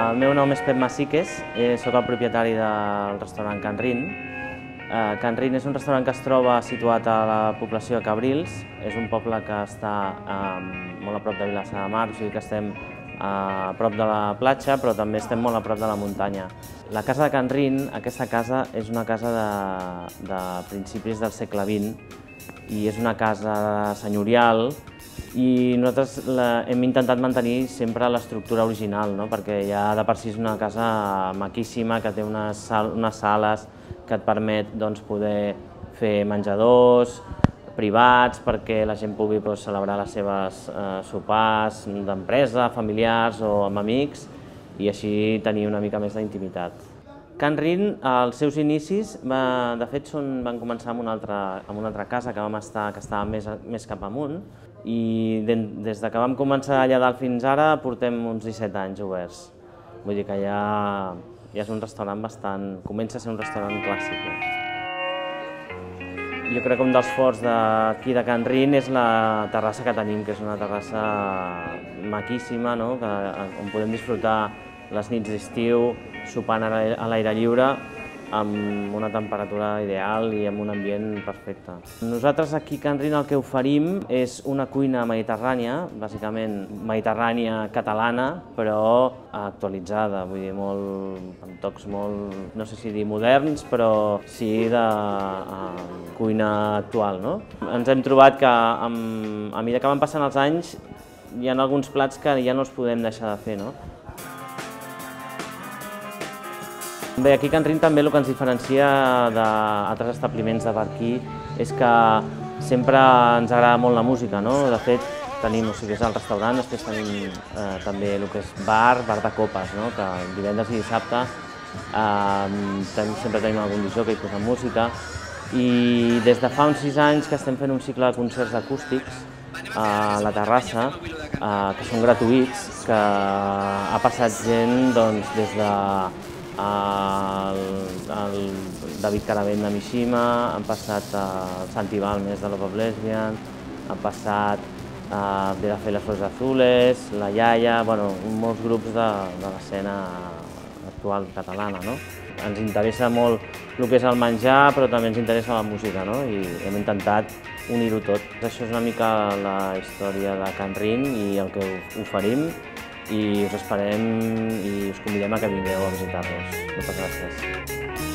El meu nom és Pep Masiques, soc el propietari del restaurant Can Rin. Can Rin és un restaurant que es troba situat a la població de Cabrils. És un poble que està molt a prop de Vilassar de Mar, o sigui que estem a prop de la platja, però també estem molt a prop de la muntanya. La casa de Can Rin, aquesta casa, és una casa de principis del segle XX i és una casa senyorial i nosaltres hem intentat mantenir sempre l'estructura original, no? Perquè ja de per si és una casa maquíssima, que té unes sales que et permet poder fer menjadors privats perquè la gent pugui celebrar les seves sopars d'empresa, familiars o amb amics i així tenir una mica més d'intimitat. Can Rin, als seus inicis, de fet, van començar amb una altra casa que estava més cap amunt i des que vam començar allà dalt fins ara portem uns 17 anys oberts. Vull dir que ja és un restaurant comença a ser un restaurant clàssic. Jo crec que un dels forts d'aquí de Can Rin és la terrassa que tenim, que és una terrassa maquíssima, on podem disfrutar les nits d'estiu, sopant a l'aire lliure, amb una temperatura ideal i amb un ambient perfecte. Nosaltres aquí a Can Rin el que oferim és una cuina mediterrània, bàsicament mediterrània catalana, però actualitzada, vull dir, amb tocs molt, no sé si dir moderns, però sí de cuina actual, no? Ens hem trobat que a mesura que van passant els anys hi ha alguns plats que ja no els podem deixar de fer, no? Bé, aquí a Can Rin també el que ens diferencia d'altres establiments de per aquí és que sempre ens agrada molt la música, no? De fet, tenim, és el restaurant, després tenim també el que és bar de copes, no? Que divendres i dissabte sempre tenim algun disc que hi posa música i des de fa uns 6 anys que estem fent un cicle de concerts acústics a la terrassa, que són gratuïts, que ha passat gent des de el David Caravent de Mishima, han passat el Santi Balmes de Love of Lesbian, han passat Ve de fer les Flores Azules, la Iaia, molts grups de l'escena actual catalana. Ens interessa molt el que és el menjar, però també ens interessa la música, i hem intentat unir-ho tot. Això és una mica la història de Can Rin i el que oferim, i us esperem i us convidem a que vingueu a visitar-nos. Moltes gràcies.